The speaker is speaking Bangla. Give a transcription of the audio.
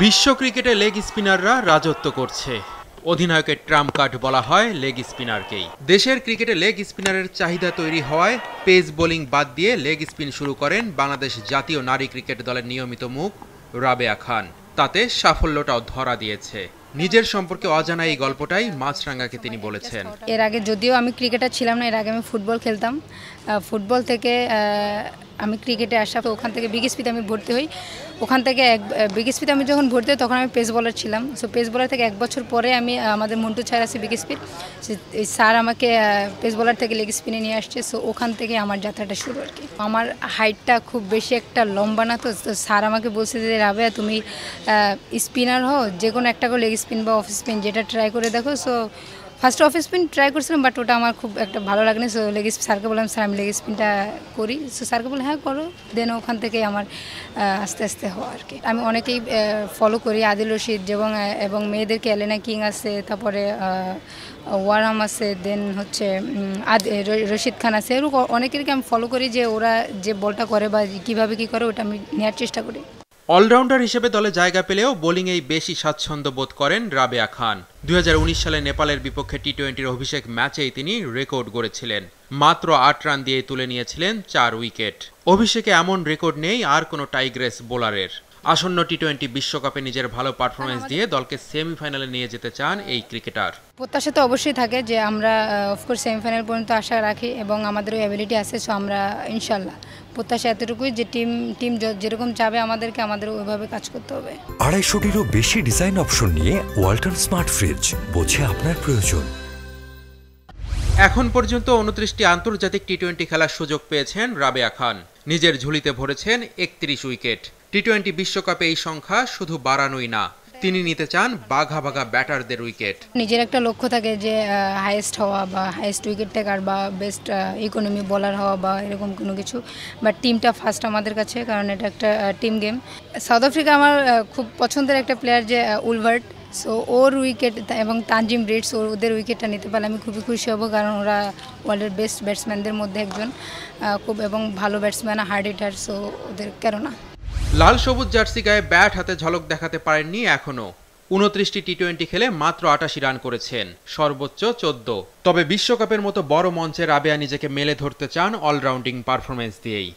বিশ্ব ক্রিকেটে লেগ স্পিনাররা রাজত্ব করছে। অধিনায়কের ট্রাম্প কার্ড বলা হয় লেগ স্পিনারকেই। দেশের ক্রিকেটে লেগ স্পিনারের চাহিদা তৈরি হওয়ায় পেস বোলিং বাদ দিয়ে লেগ স্পিন শুরু করেন বাংলাদেশ জাতীয় নারী ক্রিকেট দলের নিয়মিত মুখ রাবেয়া খান। তাতে সাফল্যটাও ধরা দিয়েছে। নিজের সম্পর্কে অজানা এই গল্পটাই মাছরাঙ্গাকে তিনি বলেছেন। এর আগে যদিও আমি ক্রিকেটার ছিলাম না, এর আগে আমি ফুটবল খেলতাম। ফুটবল থেকে আমি ক্রিকেটে আসা, তো ওখান থেকে বিগএসপিতে আমি ভর্তি হই। ওখান থেকে বিগএসপিতে আমি যখন ভর্তি হই তখন আমি পেস বোলার ছিলাম। সো পেস বোলার থেকে 1 বছর পরে আমি আমাদের মন্টু স্যার আছে বিগএসপির, স্যার আমাকে পেস বোলার থেকে লেগ স্পিনে নিয়ে আসছে। সো ওখান থেকে আমার যাত্রাটা শুরু আর কি। আমার হাইটটা খুব বেশি একটা লম্বা না, তো স্যার আমাকে বলছে যে রাবেয়া তুমি স্পিনার হও, যে কোনো একটা করে লেগ স্পিন বা অফ স্পিন যেটা ট্রাই করে দেখো। So first off spin try করছিলাম, বাট ওটা আমার খুব একটা ভালো লাগেনি। সো লেগ স্যারকে বললাম স্যার আমি লেগ স্পিনটা করি। সো স্যারকে বললাম হ্যাঁ করো। দেন ওখান থেকেই আমার আস্তে আস্তে হওয়া আর কি। আমি অনেকেই ফলো করি, আদিল রশিদ এবং মেয়েদেরকে এলেনা কিং আছে, তারপরে ওয়ারাম আছে, দেন হচ্ছে রশিদ খান আছে, এরকম অনেকেরকে আমি ফলো করি যে ওরা যে বলটা করে বা কীভাবে কী করে ওটা আমি নেওয়ার চেষ্টা করি। অলরাউন্ডার হিসেবে দলে জায়গা পেলেও বোলিংয়েই বেশি স্বাচ্ছন্দ্য বোধ করেন রাবেয়া খান। 2019 সালে নেপালের বিপক্ষে টি-20 অভিষেক ম্যাচেই তিনি রেকর্ড গড়েছিলেন। মাত্র 8 রান দিয়ে তুলে নিয়েছিলেন 4 উইকেট। অভিষেকে এমন রেকর্ড নেই আর কোনো টাইগ্রেস বোলারের। আসন্ন টি-20 বিশ্বকাপে নিজের ভালো পারফরমেন্স দিয়ে দলকে সেমিফাইনালে নিয়ে যেতে চান এই ক্রিকেটার। প্রত্যাশা তো অবশ্যই থাকে যে আমরা অফকোর্স সেমিফাইনাল পর্যন্ত আশা রাখি এবং আমাদের ওই অ্যাবিলিটি আছে। সো আমরা ইনশাল্লাহ প্রত্যাশা এতটুকুই যে টিম যেরকম চাবে আমাদেরকে আমাদের ওইভাবে কাজ করতে হবে। 250-টিরও বেশি ডিজাইন অপশন নিয়ে ওয়ালটন স্মার্ট ফ্রিজ, বোঝে আপনার প্রয়োজন। এখন পর্যন্ত 29টি আন্তর্জাতিক টি-20 খেলার সুযোগ পেয়েছেন রাবেয়া খান। নিজের ঝুলিতে ভরেছেন 31 উইকেট। টি-20 বিশ্বকাপে এই সংখ্যা শুধু বাড়ানোই না, তিনি নিতে চান বাঘা বাঘা ব্যাটারদের উইকেট। নিজের একটা লক্ষ্য থাকে যে হাইয়েস্ট হওয়া বা হাইয়েস্ট উইকেট টেকার বা বেস্ট ইকোনমি বোলার হওয়া বা এরকম কোনো কিছু, বাট টিমটা ফার্স্ট আমাদের কাছে, কারণ এটা একটা টিম গেম। সাউথ আফ্রিকা আমার খুব পছন্দের একটা প্লেয়ার যে উলভার্ট। সো ওর উইকেট এবং তানজিম রেডস ওদের উইকেটটা নিতে পারলে আমি খুবই খুশি হব, কারণ ওরা ওয়ার্ল্ডের বেস্ট ব্যাটসম্যানদের মধ্যে একজন, খুব এবং ভালো ব্যাটসম্যান, হার্ড হিটার। সো ওদের কেন না। লাল সবুজ জার্সি গায়ে ব্যাট হাতে ঝলক দেখাতে পারেননি এখনো। 29টি টি-20 খেলে মাত্র 88 রান করেছেন, সর্বোচ্চ 14। তবে বিশ্বকাপের মতো বড় মঞ্চে রাবেয়া নিজেকে মেলে ধরতে চান অলরাউন্ডিং পারফরমেন্স দিয়েই।